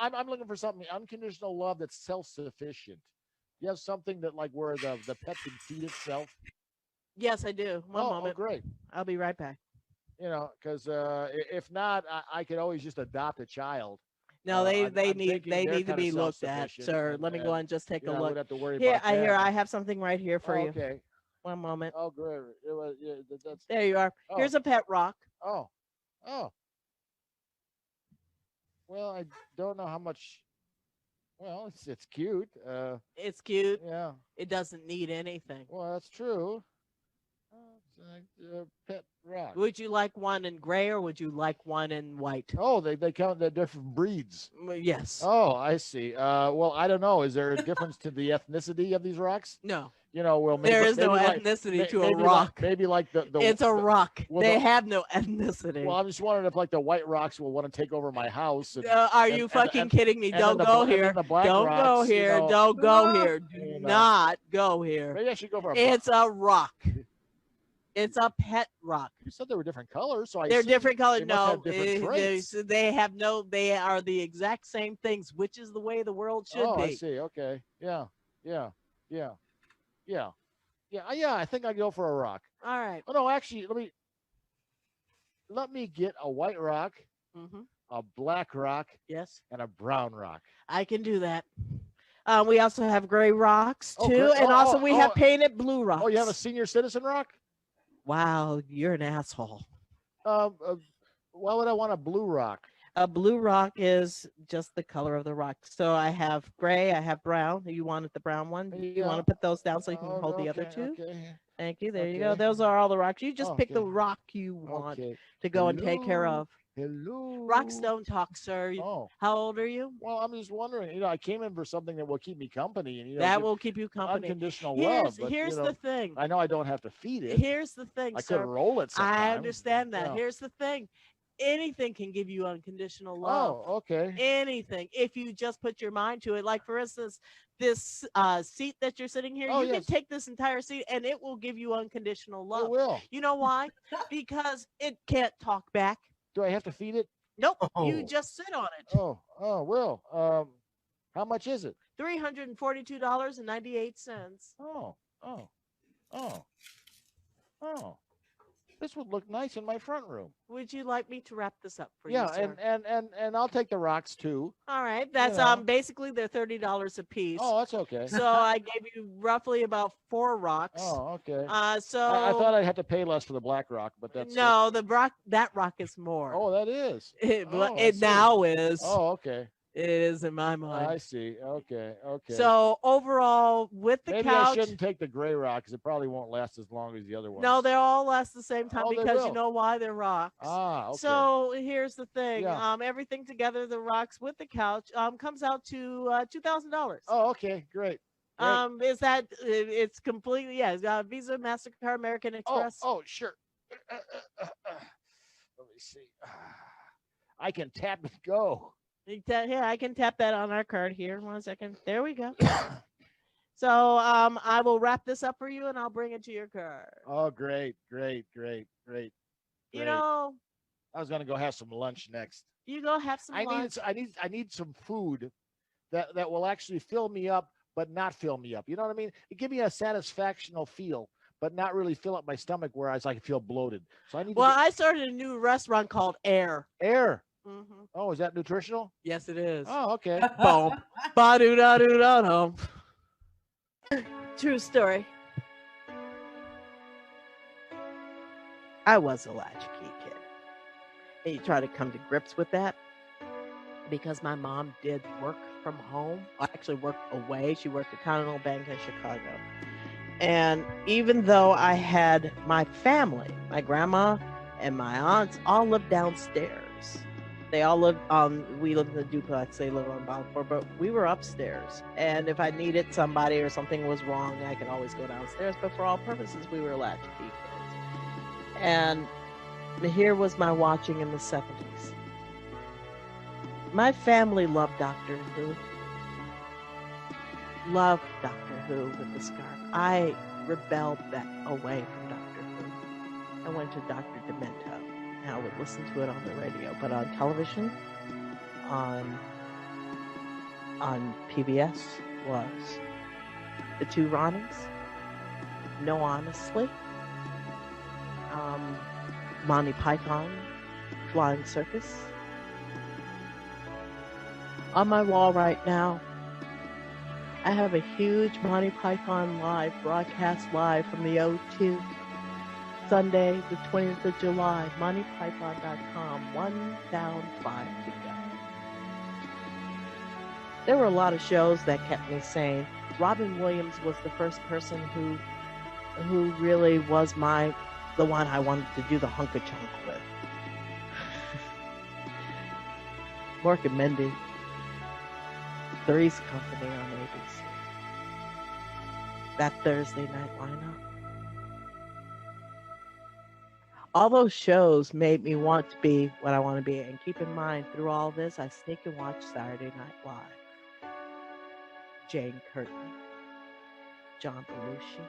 Speaker 3: I'm looking for something unconditional love that's self-sufficient. You have something that where the pet can feed itself.
Speaker 1: Yes, I do. One moment.
Speaker 3: Oh, great.
Speaker 1: I'll be right back.
Speaker 3: Because if not, I could always just adopt a child.
Speaker 1: No, they need to be looked at, sir. Let me go and just take a look.
Speaker 3: Have to worry
Speaker 1: here,
Speaker 3: about that.
Speaker 1: I have something right here for you.
Speaker 3: Okay.
Speaker 1: One moment.
Speaker 3: Oh, great. It was, yeah, that's.
Speaker 1: There you are.
Speaker 3: Oh.
Speaker 1: Here's a pet rock.
Speaker 3: Oh. Oh. Well, I don't know how much. Well, it's cute.
Speaker 1: It's cute.
Speaker 3: Yeah.
Speaker 1: It doesn't need anything.
Speaker 3: Well, that's true. It's like a pet rock.
Speaker 1: Would you like one in gray or would you like one in white?
Speaker 3: Oh, they count the different breeds.
Speaker 1: Yes.
Speaker 3: Oh, I see. Well, I don't know. Is there a difference to the ethnicity of these rocks?
Speaker 1: No.
Speaker 3: You know, well, maybe,
Speaker 1: There is no
Speaker 3: maybe like-
Speaker 1: ethnicity to a
Speaker 3: maybe
Speaker 1: rock.
Speaker 3: Like, maybe like the
Speaker 1: It's a rock.
Speaker 3: well,
Speaker 1: They
Speaker 3: the-
Speaker 1: have no ethnicity.
Speaker 3: Well, I'm just wondering if like the white rocks will want to take over my house. And,
Speaker 1: Are you
Speaker 3: and-
Speaker 1: fucking
Speaker 3: and-
Speaker 1: kidding me?
Speaker 3: and
Speaker 1: Don't
Speaker 3: then the
Speaker 1: go
Speaker 3: and then
Speaker 1: here.
Speaker 3: the black
Speaker 1: Don't go
Speaker 3: rocks, you
Speaker 1: here.
Speaker 3: know,
Speaker 1: Don't go here. Do
Speaker 3: you know.
Speaker 1: not go here.
Speaker 3: Maybe I should go for a.
Speaker 1: It's a rock. It's a pet rock.
Speaker 3: You said they were different colors, so
Speaker 1: They're
Speaker 3: assumed
Speaker 1: different colors.
Speaker 3: they must
Speaker 1: No,
Speaker 3: have different traits.
Speaker 1: they have no. They are the exact same things, which is the way the world should
Speaker 3: Oh,
Speaker 1: be.
Speaker 3: I see. Okay. Yeah. Yeah. Yeah. Yeah. Yeah. I think I'd go for a rock.
Speaker 1: All right.
Speaker 3: Oh no, actually, let me get a white rock,
Speaker 1: Mm-hmm.
Speaker 3: a black rock,
Speaker 1: Yes,
Speaker 3: and a brown rock.
Speaker 1: I can do that. We also have gray rocks
Speaker 3: Oh,
Speaker 1: too,
Speaker 3: great.
Speaker 1: and
Speaker 3: Oh,
Speaker 1: also
Speaker 3: oh,
Speaker 1: we
Speaker 3: oh.
Speaker 1: have painted blue rocks.
Speaker 3: Oh, you have a senior citizen rock?
Speaker 1: Wow, you're an asshole.
Speaker 3: Why would I want a blue rock?
Speaker 1: A blue rock is just the color of the rock. So I have gray, I have brown. You wanted the brown one? You
Speaker 3: Yeah.
Speaker 1: want to put those down so you can
Speaker 3: Oh,
Speaker 1: hold the other
Speaker 3: okay,
Speaker 1: two?
Speaker 3: Okay.
Speaker 1: Thank you. There you go.
Speaker 3: Okay.
Speaker 1: Those are all the rocks. You just
Speaker 3: Oh,
Speaker 1: pick the
Speaker 3: okay.
Speaker 1: rock you want
Speaker 3: Okay.
Speaker 1: to go and take care
Speaker 3: Hello?
Speaker 1: of.
Speaker 3: Hello.
Speaker 1: Rocks don't talk, sir.
Speaker 3: Oh.
Speaker 1: How old are you?
Speaker 3: Well, I'm just wondering. I came in for something that will keep me company, and
Speaker 1: That
Speaker 3: give
Speaker 1: will keep you company.
Speaker 3: unconditional
Speaker 1: Here's
Speaker 3: love. But,
Speaker 1: here's the thing.
Speaker 3: I know I don't have to feed it.
Speaker 1: Here's the thing,
Speaker 3: I could
Speaker 1: sir.
Speaker 3: roll it sometimes.
Speaker 1: I understand that.
Speaker 3: Yeah.
Speaker 1: Here's the thing. Anything can give you unconditional love.
Speaker 3: Oh, okay.
Speaker 1: Anything, if you just put your mind to it. Like, for instance, this seat that you're sitting here,
Speaker 3: Oh,
Speaker 1: you
Speaker 3: yes.
Speaker 1: can take this entire seat and it will give you unconditional
Speaker 3: It
Speaker 1: love.
Speaker 3: will.
Speaker 1: You know why? Because it can't talk back.
Speaker 3: Do I have to feed it?
Speaker 1: Nope.
Speaker 3: Oh.
Speaker 1: You just sit on it.
Speaker 3: Oh, will. How much is it?
Speaker 1: $342.98.
Speaker 3: Oh. This would look nice in my front room.
Speaker 1: Would you like me to wrap this up for
Speaker 3: Yeah,
Speaker 1: you, sir?
Speaker 3: and I'll take the rocks too.
Speaker 1: All right. That's
Speaker 3: Yeah.
Speaker 1: basically they're $30 a piece.
Speaker 3: Oh, that's okay.
Speaker 1: So I gave you roughly about 4 rocks.
Speaker 3: Oh, okay.
Speaker 1: So
Speaker 3: I thought I'd have to pay less for the black rock, but that's
Speaker 1: no, that rock is more.
Speaker 3: Oh, that is.
Speaker 1: It,
Speaker 3: Oh, I
Speaker 1: it
Speaker 3: see.
Speaker 1: now is.
Speaker 3: Oh, okay.
Speaker 1: It is in my mind.
Speaker 3: I see. Okay.
Speaker 1: So overall, with the
Speaker 3: Maybe
Speaker 1: couch,
Speaker 3: I shouldn't take the gray rock because it probably won't last as long as the other ones.
Speaker 1: no, they all last the same time
Speaker 3: Oh, they
Speaker 1: because you
Speaker 3: will.
Speaker 1: know why they're rocks.
Speaker 3: Ah, okay.
Speaker 1: So here's the thing.
Speaker 3: Yeah.
Speaker 1: Everything together, the rocks with the couch, comes out to $2,000.
Speaker 3: Oh, okay. Great.
Speaker 1: Is that it's completely Visa, MasterCard, American Express.
Speaker 3: Oh, sure. Let me see. I can tap and go.
Speaker 1: Yeah, I can tap that on our card here. 1 second. There we go. So I will wrap this up for you and I'll bring it to your car.
Speaker 3: Oh, great.
Speaker 1: You know,
Speaker 3: I was gonna go have some lunch next.
Speaker 1: you go have some lunch.
Speaker 3: I need some food that will actually fill me up, but not fill me up. You know what I mean? It give me a satisfactional feel, but not really fill up my stomach, whereas I feel bloated. So I need
Speaker 1: I started a new restaurant called Air.
Speaker 3: air.
Speaker 1: Mm-hmm.
Speaker 3: Oh, is that nutritional?
Speaker 1: Yes, it is.
Speaker 3: Oh, okay.
Speaker 1: Boom. Ba-do-da-do-da-dum. True story. I was a latchkey kid. And you try to come to grips with that because my mom did work from home. Actually worked away. She worked at Continental Bank in Chicago. And even though I had my family, my grandma and my aunts all lived downstairs. They all lived we lived in the duplex, they lived on the bottom floor, but we were upstairs. And if I needed somebody or something was wrong, I could always go downstairs. But for all purposes, we were latchkey kids. And here was my watching in the 70s. My family loved Doctor Who. Loved Doctor Who with the scarf. I rebelled that away from Doctor Who. I went to Dr. Demento. And I would listen to it on the radio, but on television, on PBS was The Two Ronnies, No Honestly, Monty Python, Flying Circus. On my wall right now,
Speaker 7: I have a huge Monty Python live broadcast live from the O2. Sunday, the 20th of July, MontyPython.com. 1 down, 5 to go. There were a lot of shows that kept me sane. Robin Williams was the first person who really was the one I wanted to do the hunka-chunk with. Mork and Mindy, Three's Company on ABC. That Thursday night lineup. All those shows made me want to be what I want to be. And keep in mind, through all this, I sneak and watch Saturday Night Live. Jane Curtin, John Belushi,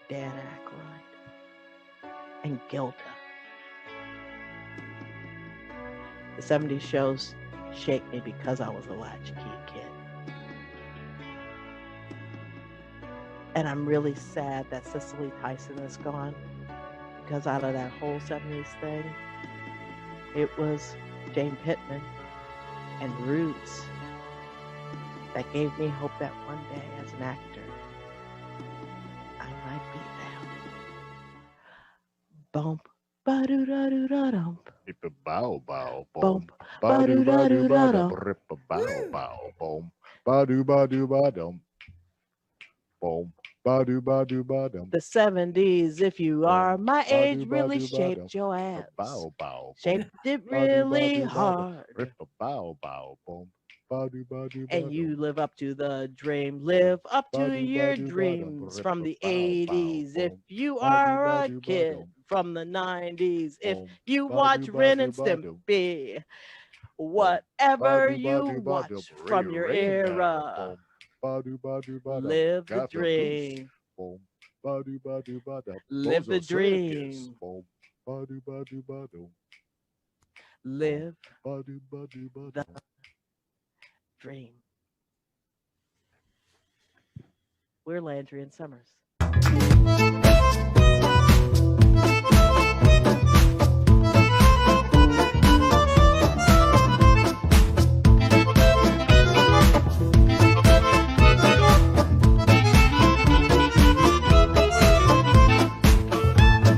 Speaker 7: Dan Aykroyd, and Gilda. The 70s shows shaped me because I was a latchkey kid. And I'm really sad that Cicely Tyson is gone, because out of that whole 70s thing, it was Jane Pittman and Roots that gave me hope that one day as an actor, I might be them. Bump, ba-do-da-do-da-dum.
Speaker 3: Bow bow boom.
Speaker 7: Bump,
Speaker 3: Ba do ba do ba dum.
Speaker 7: ba-do-da-do-da-dum.
Speaker 3: Rip a bow bow boom. Ba do ba do ba dum. Boom. Ba do ba do ba dum.
Speaker 7: The 70s, if you are my age, really
Speaker 3: Ba-do-ba-do-ba-dum.
Speaker 7: shaped your abs.
Speaker 3: Bow bow.
Speaker 7: Shaped it
Speaker 3: Ba-do-ba-do-ba-dum.
Speaker 7: really hard.
Speaker 3: Rip a bow bow boom. Ba do ba do ba
Speaker 7: And you live up to the dream. Live up to your dreams from the 80s. If you are a kid from the 90s. If you watch Ren and Stimpy. Whatever you watch from your era. Live the dream. Live the dream. Live the dream. We're Landry and Summers.